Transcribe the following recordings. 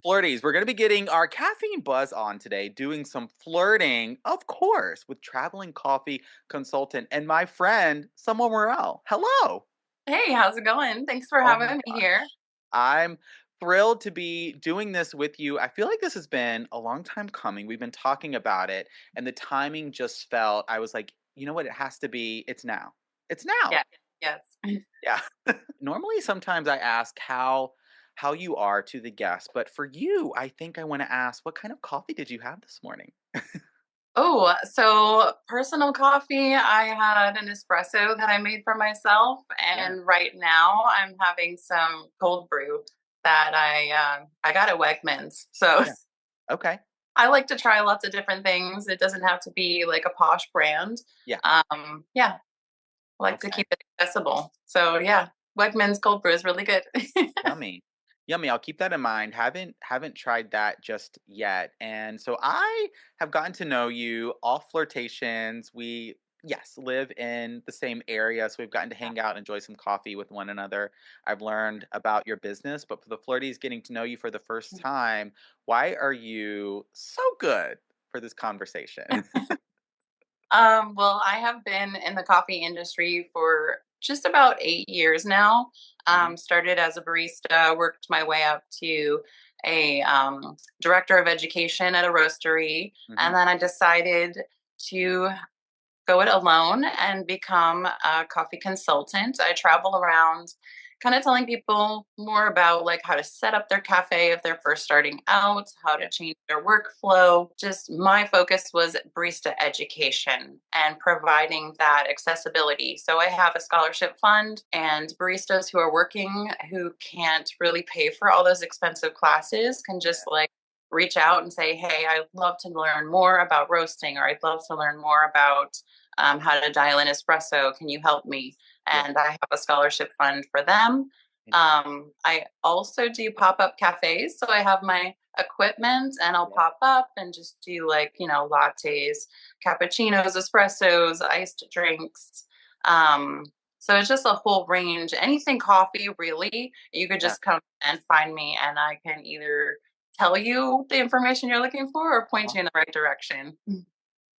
Flirties, we're going to be getting our caffeine buzz on today, doing some flirting, of course, with traveling coffee consultant and my friend, Sommer Morel. Hello. Hey, how's it going? Thanks for Oh my having me gosh. here. I'm thrilled to be doing this with you. I feel like this has been a long time coming. We've been talking about it, and the timing just felt, I was like, you know what? It has to be, it's now. It's Yeah. now. Yes. Yeah. Normally, sometimes I ask how you are to the guests, but for you, I think I want to ask, what kind of coffee did you have this morning? Oh, so personal coffee, I had an espresso that I made for myself, Yeah. and right now I'm having some cold brew that I got at Wegmans. So Yeah. Okay. I like to try lots of different things. It doesn't have to be like a posh brand. Yeah. Yeah, I like to Okay. keep it accessible. So yeah, Wegmans cold brew is really good. Yummy. Yummy. I'll keep that in mind. Haven't tried that just yet. And so I have gotten to know you off flirtations. We yes, live in the same area, so we've gotten to hang out, enjoy some coffee with one another. I've learned about your business, but for the flirties getting to know you for the first time, why are you so good for this conversation? Well, I have been in the coffee industry for just about 8 years now. Mhm, Started as a barista, worked my way up to a director of education at a roastery, mhm. and then I decided to go it alone and become a coffee consultant. I travel around kind of telling people more about like how to set up their cafe if they're first starting out, how to Yeah, change their workflow. Just my focus was barista education and providing that accessibility. So I have a scholarship fund and baristas who are working who can't really pay for all those expensive classes can just yeah, like reach out and say, "Hey, I'd love to learn more about roasting, or I'd love to learn more about how to dial in espresso. Can you help me?" yeah. And I have a scholarship fund for them. Fantastic. I also do pop up cafes. So I have my equipment and I'll Yeah, pop up and just do like, lattes, cappuccinos, espressos, iced drinks. Um, so it's just a whole range. Anything coffee, really, you could yeah. just come and find me, and I can either tell you the information you're looking for or point Uh-huh. you in the right direction.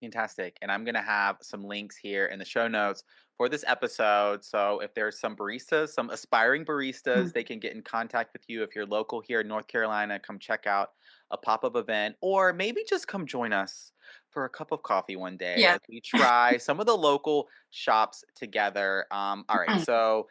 Fantastic. And I'm going to have some links here in the show notes for this episode. So if there's some baristas, some aspiring baristas, they can get in contact with you. If you're local here in North Carolina, come check out a pop up event, or maybe just come join us for a cup of coffee one day Yeah. as we try some of the local shops together. All right. So,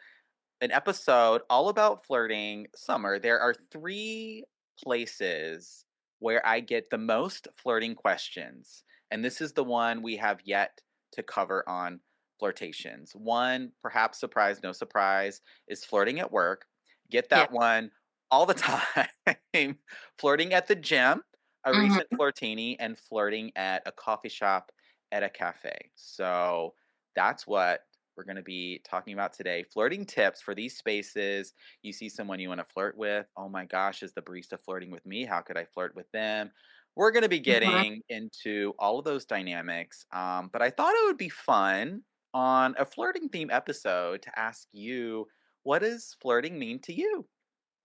an episode all about flirting summer. There are three places where I get the most flirting questions. And this is the one we have yet to cover on flirtations. One, perhaps surprise, no surprise, is flirting at work. Get Yeah. that one all the time. Flirting at the gym, a recent Mhm. flirtini, and flirting at a coffee shop at a cafe. So that's what we're going to be talking about today. Flirting tips for these spaces. You see someone you want to flirt with. Oh my gosh, is the barista flirting with me? How could I flirt with them? We're going to be Mhm. getting into all of those dynamics. But I thought it would be fun on a flirting theme episode to ask you, what does flirting mean to you?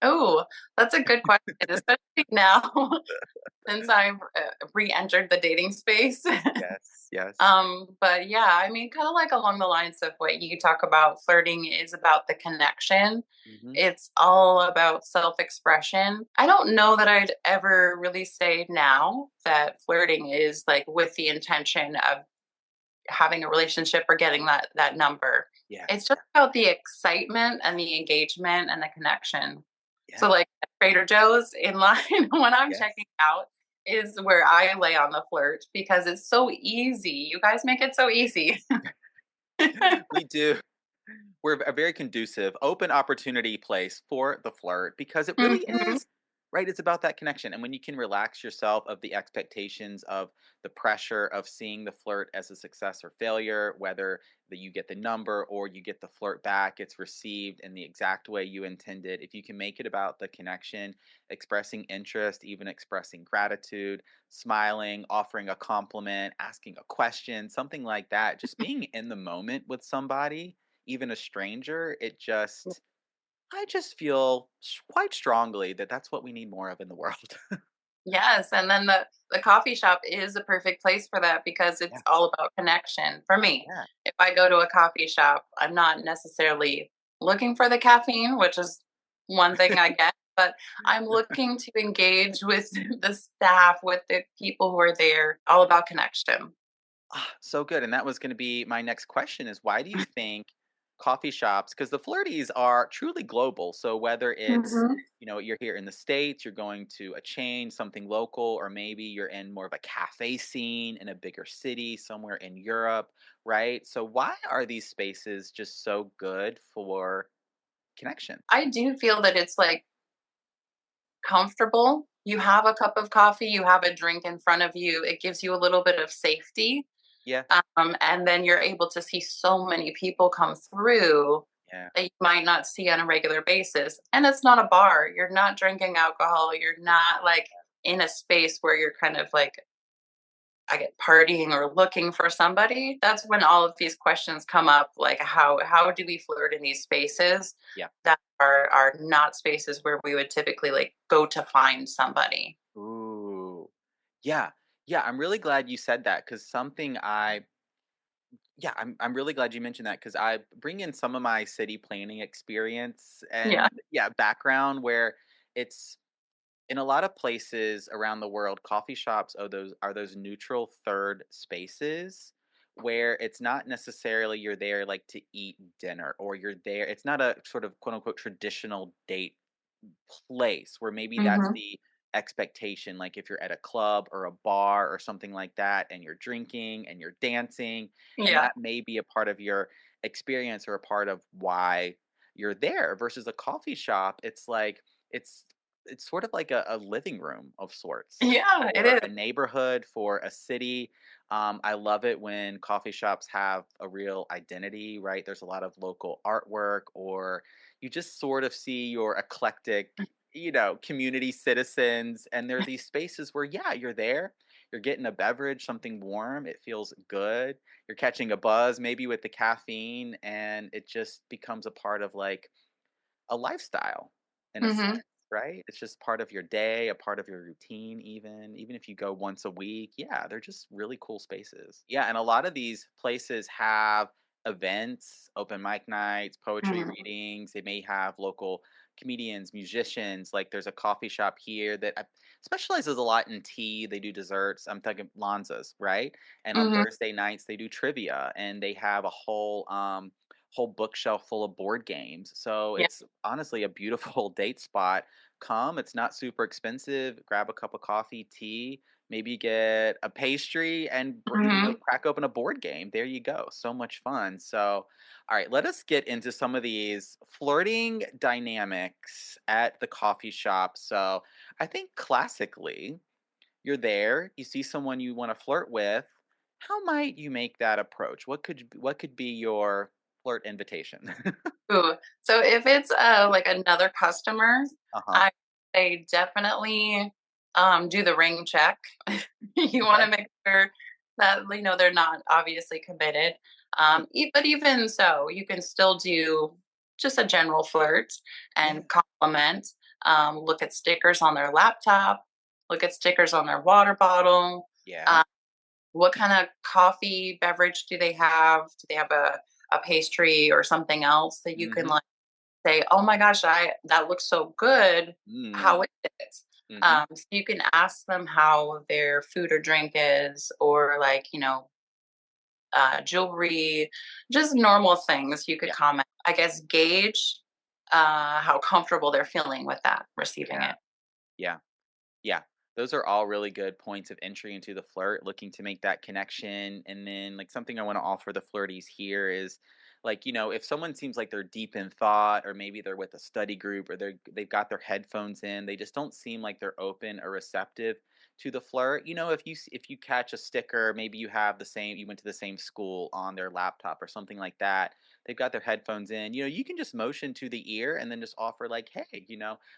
Oh, that's a good question, especially now since I've re-entered the dating space. Yes, yes. But yeah, I mean, kind of like along the lines of what you talk about, flirting is about the connection. Hmm. It's all about self-expression. I don't know that I'd ever really say now that flirting is like with the intention of having a relationship or getting that number. Yeah, It's just about the excitement and the engagement and the connection. So yeah, like at Trader Joe's in line when I'm yes. checking out is where I lay on the flirt because it's so easy. You guys make it so easy. We do. We're a very conducive, open opportunity place for the flirt because it really Mhm. is, right? It's about that connection. And when you can relax yourself of the expectations of the pressure of seeing the flirt as a success or failure, whether that you get the number or you get the flirt back, it's received in the exact way you intended. If you can make it about the connection, expressing interest, even expressing gratitude, smiling, offering a compliment, asking a question, something like that, just being in the moment with somebody, even a stranger, it just I just feel quite strongly that that's what we need more of in the world. Yes, and then the coffee shop is a perfect place for that because it's Yeah, all about connection. For me, yeah. if I go to a coffee shop, I'm not necessarily looking for the caffeine, which is one thing I get, but I'm looking to engage with the staff, with the people who are there, all about connection. So good, and that was gonna be my next question is why do you think coffee shops? Because the Flirties are truly global, so whether it's, Mhm. you're here in the States, you're going to a chain, something local, or maybe you're in more of a cafe scene in a bigger city, somewhere in Europe, right? So why are these spaces just so good for connection? I do feel that it's like comfortable. You have a cup of coffee, you have a drink in front of you. It gives you a little bit of safety. Yeah, And then you're able to see so many people come through yeah. that you might not see on a regular basis. And it's not a bar. You're not drinking alcohol. You're not like in a space where you're kind of like, I get partying or looking for somebody. That's when all of these questions come up, like how do we flirt in these spaces Yeah. that are not spaces where we would typically like go to find somebody. Ooh. Yeah. Yeah, I'm really glad you said that because something I yeah, I'm really glad you mentioned that because I bring in some of my city planning experience Yeah. and yeah, background where it's in a lot of places around the world, coffee shops are those neutral third spaces where it's not necessarily you're there like to eat dinner or you're there. It's not a sort of quote unquote traditional date place where maybe that's Hmm. the expectation like if you're at a club or a bar or something like that and you're drinking and you're dancing and Yeah. that may be a part of your experience or a part of why you're there versus a coffee shop it's like it's it's sort of like a living room of sorts Yeah, it for is. a neighborhood for a city. I love it when coffee shops have a real identity, right? There's a lot of local artwork or you just sort of see your eclectic, community citizens. And there are these spaces where, yeah, you're there, you're getting a beverage, something warm, it feels good, you're catching a buzz maybe with the caffeine, and it just becomes a part of like a lifestyle in a sense, Mhm. right? It's just part of your day, a part of your routine, even if you go once a week. Yeah, they're just really cool spaces. Yeah, and a lot of these places have events, open mic nights, poetry Mhm. readings. They may have local comedians, musicians. Like there's a coffee shop here that specializes a lot in tea. They do desserts. I'm talking Lanza's, right? And on Mhm. Thursday nights they do trivia, and they have a whole bookshelf full of board games. So Yeah. it's honestly a beautiful date spot. Come, it's not super expensive. Grab a cup of coffee, tea, maybe get a pastry and Mhm. crack open a board game. There you go. So much fun. So, all right, let us get into some of these flirting dynamics at the coffee shop. So, I think classically, you're there, you see someone you want to flirt with. How might you make that approach? What could be your flirt invitation? Ooh, so if it's, like another customer, Uh-huh. I I definitely, do the ring check. You Okay. wanna make sure that, they're not obviously committed. Yeah. But even so, you can still do just a general flirt Yeah. and compliment, look at stickers on their laptop, look at stickers on their water bottle, Yeah. what kinda coffee beverage do they have? Do they have a pastry or something else that you can, Mhm. like, say, "Oh my gosh, I that looks so good. How Mm. is it?" Mhm. So you can ask them how their food or drink is or, like, jewelry, just normal things you could Yeah. comment. I guess gauge, how comfortable they're feeling with that, receiving Yeah. it. Yeah. Yeah, those are all really good points of entry into the flirt, looking to make that connection. And then, like, something I want to offer the flirties here is like, if someone seems like they're deep in thought, or maybe they're with a study group, or they've got their headphones in, they just don't seem like they're open or receptive to the flirt. If you catch a sticker, maybe you went to the same school on their laptop or something like that. They've got their headphones in. You can just motion to the ear and then just offer like, hey,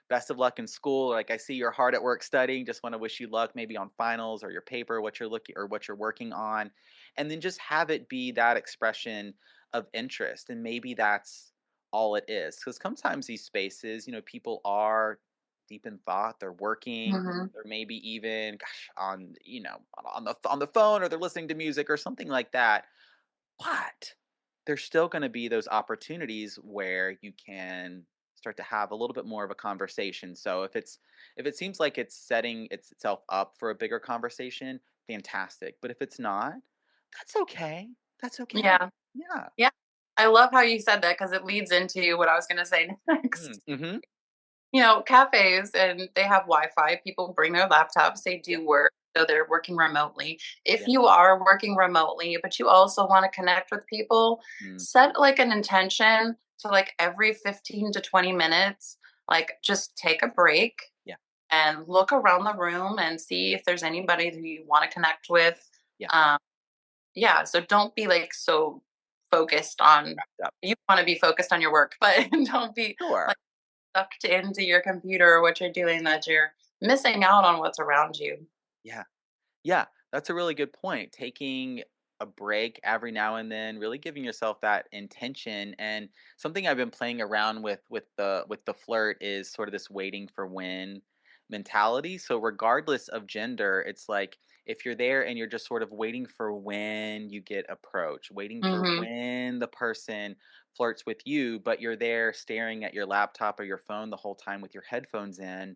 best of luck in school. Like I see you're hard at work studying. Just want to wish you luck, maybe on finals or your paper, what you're working on, and then just have it be that expression of interest. And maybe that's all it is. Because sometimes these spaces, people are deep in thought, they're working, Mhm. or maybe even, gosh, on on the phone, or they're listening to music or something like that. But there's still going to be those opportunities where you can start to have a little bit more of a conversation. So if it seems like it's setting itself up for a bigger conversation, fantastic. But if it's not, that's okay. That's okay. Yeah. Yeah. Yeah. I love how you said that because it leads into what I was gonna say next. Mm-hmm. Cafes and they have Wi-Fi. People bring their laptops. They Yeah. do work, so they're working remotely. If Yeah. you are working remotely, but you also want to connect with people, Mm, set like an intention to like every 15 to 20 minutes, like just take a break yeah. and look around the room and see if there's anybody who you want to connect with. Yeah. Um, yeah, so don't be like so focused on Wrapped up. you want to be focused on your work, but don't be Sure. like sucked into your computer or what you're doing that you're missing out on what's around you. Yeah. Yeah, that's a really good point. Taking a break every now and then, really giving yourself that intention. And something I've been playing around with the flirt is sort of this waiting for when mentality. So regardless of gender, it's like if you're there and you're just sort of waiting for when you get approached, waiting for Mhm. when the person flirts with you, but you're there staring at your laptop or your phone the whole time with your headphones in,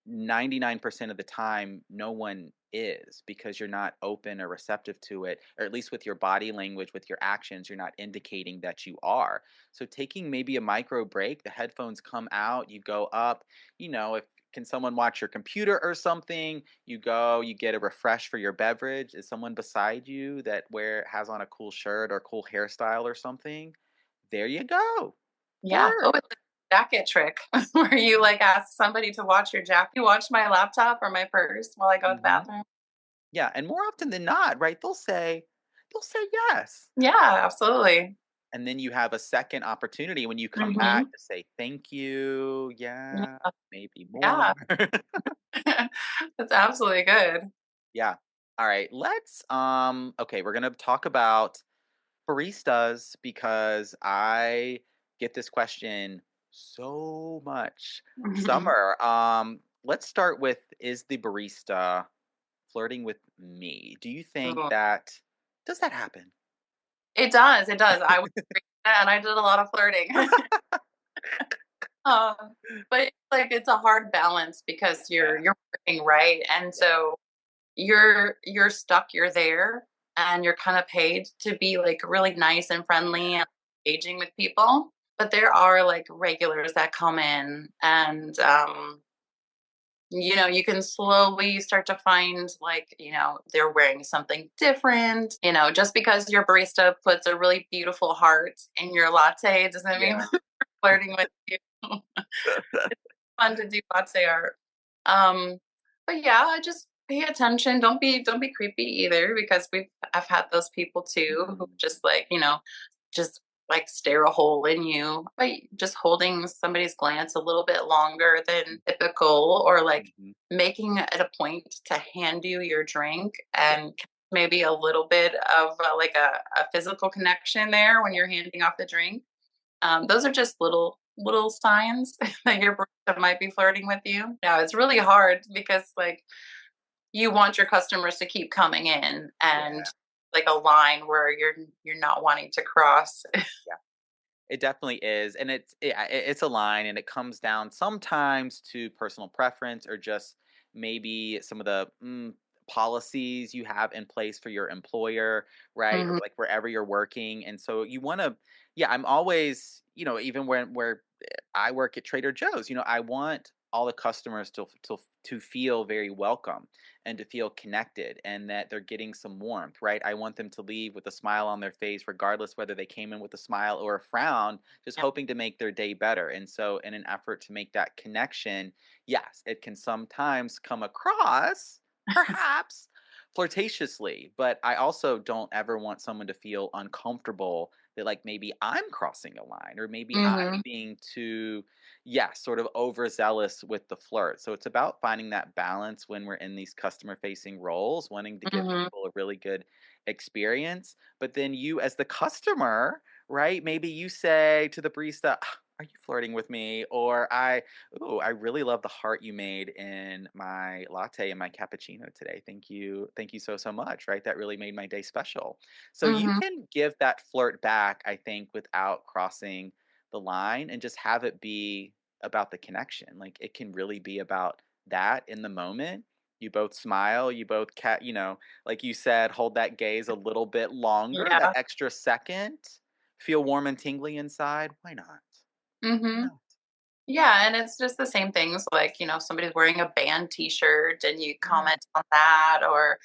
99% of the time no one is, because you're not open or receptive to it, or at least with your body language, with your actions you're not indicating that you are. So taking maybe a micro break, the headphones come out, you go up, if can someone watch your computer or something, you go, you get a refresh for your beverage. Is someone beside you that wear has on a cool shirt or cool hairstyle or something? There you go. Yeah. Oh, Flirt. it's a jacket trick where you like ask somebody to watch your jacket. You watch my laptop or my purse while I go to the Hmm. bathroom. Yeah, and more often than not, right, they'll say yes. Yeah, absolutely. And then you have a second opportunity when you come back Hmm. to say, "Thank you, yeah, Yeah. maybe more." Yeah. That's absolutely good. Yeah. Alright, okay, we're gonna talk about baristas because I get this question so much. Mhm. Summer, let's start with, is the barista flirting with me? Do you think Ooh. that does that happen? It does. It does. I was and I did a lot of flirting. Um, but it's like it's a hard balance because Yeah, you're working, right? And yeah, so you're stuck, you're there, and you're kind of paid to be like really nice and friendly and engaging with people. But there are like regulars that come in and you can slowly start to find like, they're wearing something different. Just because your barista puts a really beautiful heart in your latte doesn't mean yeah. they're flirting with you. Fun to do latte art. Um, but yeah, just pay attention. Don't be creepy either because I've had those people too who Mm, just like, just like stare a hole in you. But just holding somebody's glance a little bit longer than typical or like mhm. making it a point to hand you your drink Yeah, and maybe a little bit of like a physical connection there when you're handing off the drink. Those are just little signs that your barista might be flirting with you. Yeah, it's really hard because like you want your customers to keep coming in and yeah, like a line where you're not wanting to cross. yeah. It definitely is, and it's a line, and it comes down sometimes to personal preference or just maybe some of the policies you have in place for your employer, right? Or Mhm, like wherever you're working, and so you want to. Yeah, I'm always, even where I work at Trader Joe's, I want all the customers to feel very welcome and to feel connected and that they're getting some warmth, right? I want them to leave with a smile on their face, regardless whether they came in with a smile or a frown, just yeah. hoping to make their day better. And so, in an effort to make that connection, yes, it can sometimes come across, perhaps, flirtatiously, but I also don't ever want someone to feel uncomfortable that, like, maybe I'm crossing a line or maybe I'm Mhm, being too, yeah, sort of overzealous with the flirt. So it's about finding that balance when we're in these customer facing roles, wanting to give mhm. people a really good experience. But then you, as the customer, right? Maybe you say to the barista, "Ah, are you flirting with me?" Or "Oh, I really love the heart you made in my latte and my cappuccino today. Thank you so so much." Right? That really made my day special. So you Mhm. can give that flirt back, I think, without crossing the line, and just have it be about the connection. Like it can really be about that in the moment. You both smile, you both like you said, hold that gaze a little bit longer, that Yeah. extra second, feel warm and tingly inside. Why not? Why Mhm. not? Yeah, and it's just the same things like, somebody's wearing a band t-shirt and you Yeah. comment on that, or,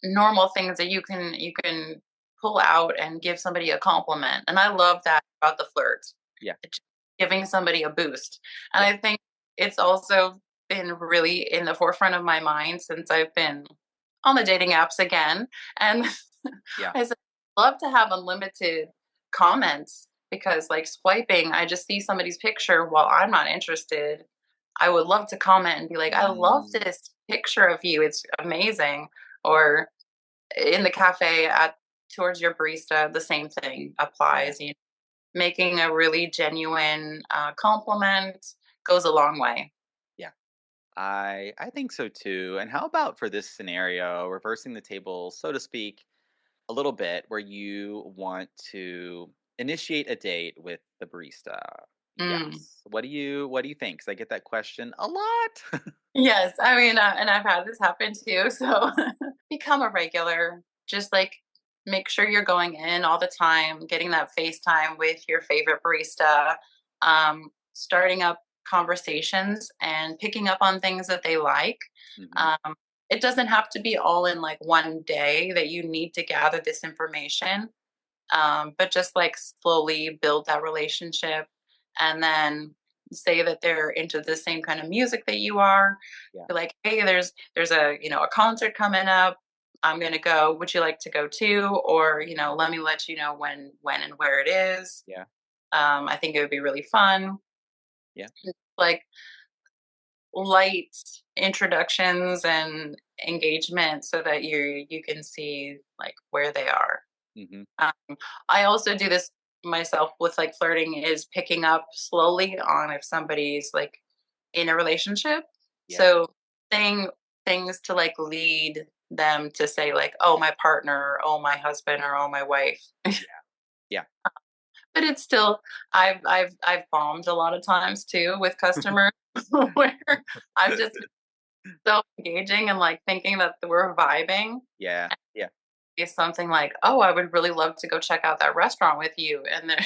normal things that you can pull out and give somebody a compliment. And I Yeah. love that about the flirt. Yeah. It's giving somebody a boost. And Yeah. I think it's also been really in the forefront of my mind since I've been on the dating apps again. And Yeah. I said, love to have unlimited comments because, like, swiping, I just see somebody's picture while I'm not interested. I would love to comment and be like, I love Mm, this picture of you. It's amazing. Or in the cafe at towards your barista, the same thing yeah. applies. Making a really genuine compliment goes a long way. Yeah. I think so too. And how about for this scenario, reversing the table, so to speak, a little bit, where you want to initiate a date with the barista? Mm. Yes. What do you think? Cuz I get that question a lot. Yes, I mean, and I've had this happen too. So become a regular. Just like make sure you're going in all the time, getting that FaceTime with your favorite barista, starting up conversations and picking up on things that they like. Mhm. Um, it doesn't have to be all in like one day that you need to gather this information, but just like slowly build that relationship, and then say that they're into the same kind of music that you are. Yeah. Be like, hey, there's a concert coming up. I'm gonna go. Would you like to go too? Or let me let you know when and where it is. Yeah. I think it would be really fun. Yeah. Like light introductions and engagement so that you can see like where they are. Mhm. I also do this myself with like flirting, is picking up slowly on if somebody's like in a relationship. Yeah. So saying things to like lead them to say like, oh, my partner, or, oh, my husband, or oh, my wife. Yeah. Yeah. But it's still, I've bombed a lot of times too with customers where I've just been so engaging and like thinking that we're vibing. Yeah. Yeah. It's something like, "Oh, I would really love to go check out that restaurant with you," and then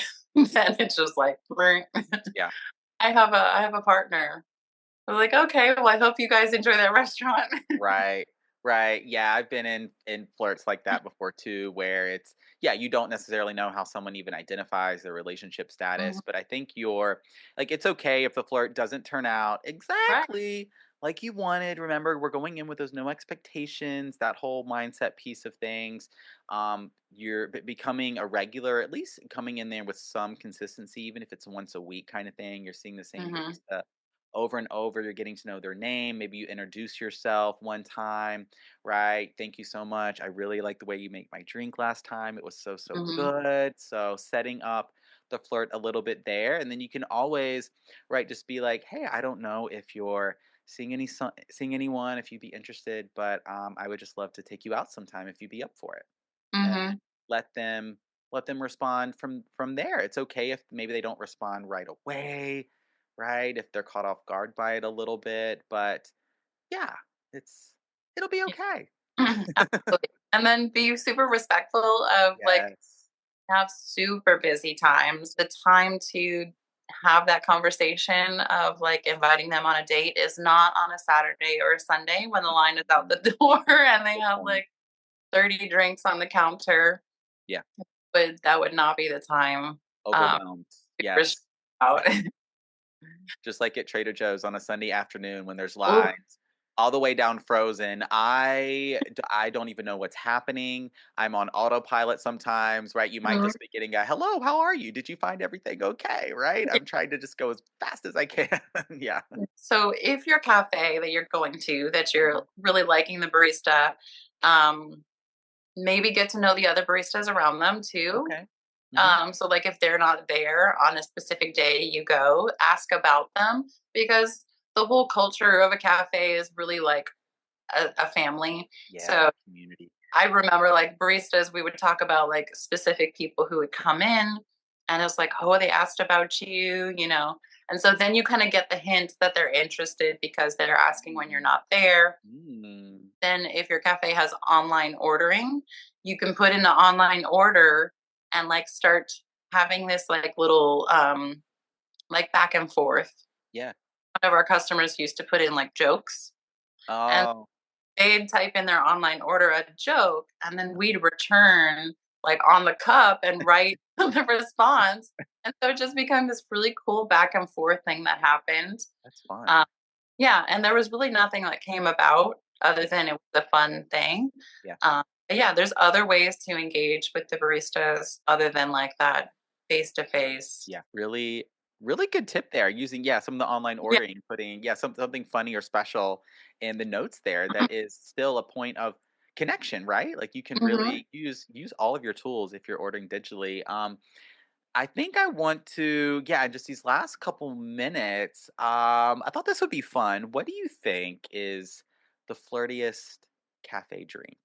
then it's just like, "Brr." Yeah. I have a partner." I'm like, "Okay, well, I hope you guys enjoy that restaurant." Right. Right. Yeah, I've been in flirts like that before too, where it's yeah, you don't necessarily know how someone even identifies their relationship Mhm. status, but I think you're like it's okay if the flirt doesn't turn out Right. exactly like you wanted. Remember, we're going in with those no expectations, that whole mindset piece of things. You're becoming a regular, at least coming in there with some consistency, even if it's once a week kind of thing. You're seeing the same Mhm. barista over and over. You're getting to know their name. Maybe you introduce yourself one time, right? Thank you so much. I really like the way you make my drink last time. It was so, so Mhm. good. So, setting up the flirt a little bit there. And then you can always, right, just be like, hey, I don't know if you're seeing anyone, if you'd be interested, but I would just love to take you out sometime if you'd be up for it. And Mhm. let them respond from there. It's okay if maybe they don't respond right away, right? If they're caught off guard by it a little bit, but yeah, it'll be Yeah. okay. Absolutely. And then be super respectful of like, Yes. have super busy times. The time to have that conversation of like inviting them on a date is not on a Saturday or a Sunday when the line is out Mhm. the door and they Good have point. like 30 drinks on the counter. Yeah. But that would not be the time um, Overwhelmed. to reach Yes. out. Just like at Trader Joe's on a Sunday afternoon when there's Oh, lines all the way down frozen. I don't even know what's happening. I'm on autopilot sometimes, right? You might mhm. just be getting a hello, how are you? Did you find everything okay? Right? I'm trying to just go as fast as I can. Yeah. So if your cafe that you're going to, that you're Mhm. really liking the barista, um, maybe get to know the other baristas around them too. Okay. Mhm. So like if they're not there on a specific day you go, ask about them because the whole culture of a cafe is really like a family. Yeah, So community. I remember like baristas, we would talk about like specific people who would come in and it's like, oh, they asked about you, you know. And so then you kind of get the hint that they're interested because they're asking when you're not there. Mm. Then if your cafe has online ordering, you can put in an online order and like start having this like little like back and forth. Yeah. One of our customers used to put in like jokes and Oh, they'd type in their online order a joke and then we'd return like on the cup and write the response. And so it just became this really cool back and forth thing that happened. that's Um, fun. yeah, and there was really nothing that came about other than it was a fun thing. Yeah. But yeah, there's other ways to engage with the baristas other than like that face to face. Yeah, really, really good tip there. Using some of the online Yeah. ordering, putting something funny or special in the notes there that is still a point of connection, right? Like you can Hmm. really use all of your tools if you're ordering digitally. I think I want to, just these last couple minutes. I thought this would be fun. What do you think is the flirtiest cafe drink?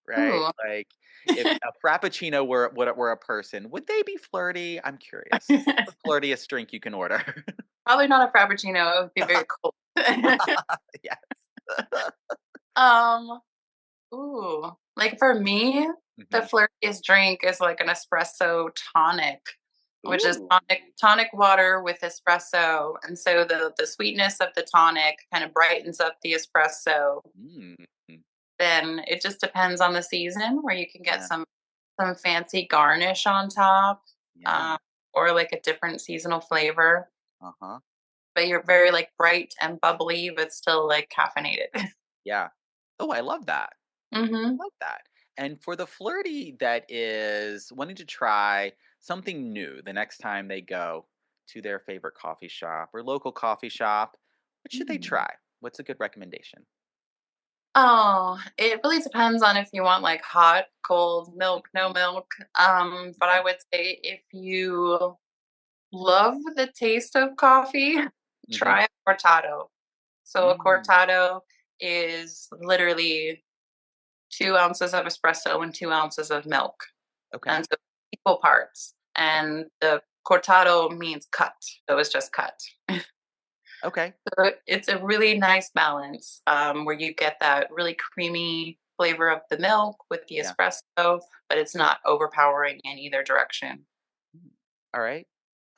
Right? Ooh. Like, if a frappuccino were a person, would they be flirty? I'm curious. What's the flirtiest drink you can order? Probably not a frappuccino. It would be very cold. Yes. um, Ooh, like for me, the Mhm. flirtiest drink is like an espresso tonic, which is Ooh. tonic water with espresso, and so the sweetness of the tonic kind of brightens up the espresso. Mm. Mm. Then it just depends on the season where you can get Yeah. some fancy garnish on top, Yeah. um, or like a different seasonal flavor. Uh-huh. But you're very like bright and bubbly, but still like caffeinated. Yeah. Oh, I love that. Hmm. Love that. And for the flirty that is wanting to try something new the next time they go to their favorite coffee shop or local coffee shop, what should they try? What's a good recommendation? Oh, it really depends on if you want like hot, cold, milk, no Mhm. milk. But I Okay. would say if you love the taste of coffee, Hmm. try a cortado. So a Mm. cortado is literally 2 ounces of espresso and 2 ounces of milk. Okay. And so equal parts. And the cortado means cut. So it's just cut. Okay. So it's a really nice balance where you get that really creamy flavor of the milk with the Yeah. espresso, but it's not overpowering in either direction. Mm. All right.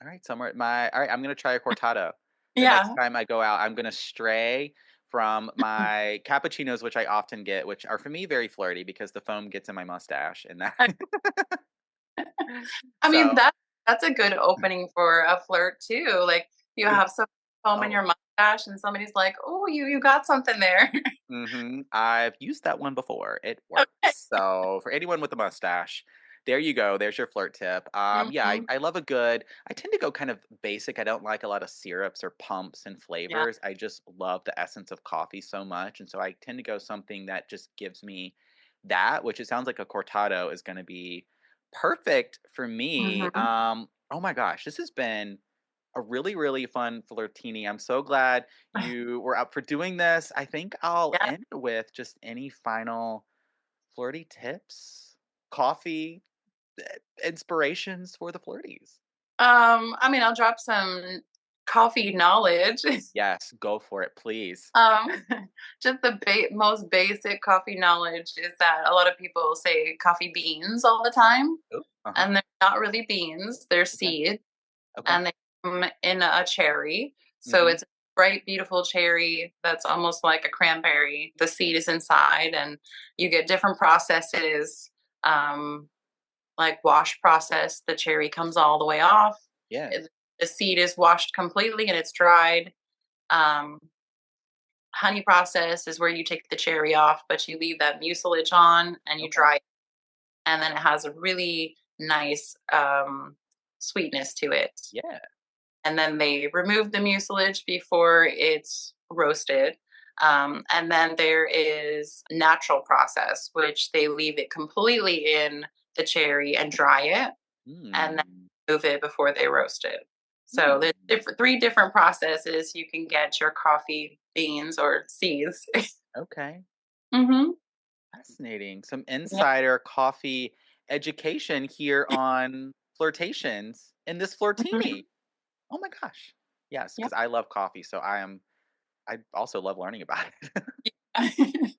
All right. All right. I'm gonna try a cortado the next Yeah. time I go out. I'm gonna stray from my cappuccinos, which I often get, which are for me very flirty because the foam gets in my mustache, and that. I mean So. that's a good opening for a flirt too. Like you have some foam in Oh. your mustache and somebody's like, "Oh, you got something there." I've used that one before. It Okay. works. So for anyone with a mustache, there you go. There's your flirt tip. Yeah, Mhm. I love a good. I tend to go kind of basic. I don't like a lot of syrups or pumps and Yeah. flavors. I just love the essence of coffee so much, and so I tend to go something that just gives me that. Which it sounds like a cortado is going to be perfect for me. Mhm. Oh my gosh, this has been a really, really fun flirtini. I'm so glad you were up for doing this. I think I'll Yeah. end with just any final flirty tips, coffee inspirations for the flirties. I mean, I'll drop some coffee knowledge. Yes, go for it, please. Um, just the most basic coffee knowledge is that a lot of people say coffee beans all the time, Oh, uh huh. and they're not really beans, they're Okay. seeds, Okay. and they come in a cherry. So Mm-hmm. it's a bright, beautiful cherry that's almost like a cranberry. The seed is inside, and you get different processes, um, like wash process. The cherry comes all the way off. Yeah. The seed is washed completely and it's dried. Um, Honey process is where you take the cherry off, but you leave that mucilage on and you Okay. dry it, and then it has a really nice sweetness to it. Yeah. And then they remove the mucilage before it's roasted. And then there is natural process, which they leave it completely in the cherry and dry it. and then Hmm. move it before they roast it. So there's Hmm. three different processes you can get your coffee beans or seeds. Okay. hmm Fascinating. Some Yeah. insider coffee education here on flirtations in this Flirtini. Mhm. Oh my gosh. Yes, Yeah. because I love coffee, so I also love learning about it.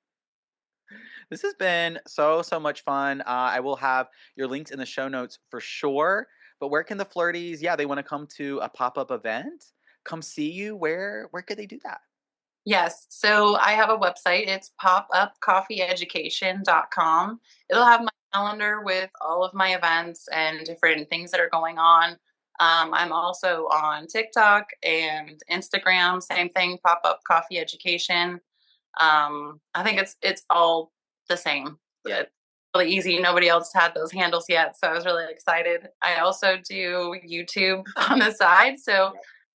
This has been so much fun. I will have your links in the show notes for sure. But where can the flirties, yeah, they want to come to a pop-up event, come see you, where could they do that? Yes. So I have a website. It's popupcoffeeeducation.com. It'll Okay. have my calendar with all of my events and different things that are going on. I'm also on TikTok and Instagram. Same thing, pop up coffee education. I think it's all the same. Yeah. It's really easy. Nobody else had those handles yet, so I was really excited. I also do YouTube on the side, so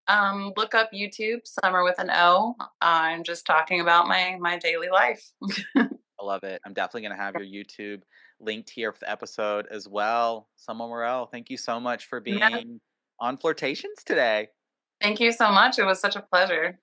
Yep. look up YouTube Summer with an O. I'm just talking about my daily life. I love it. I'm definitely gonna have your YouTube linked here for the episode as well. Sommer Morel, thank you so much for Yes, being on Flirtations today. thank you so much. It was such a pleasure.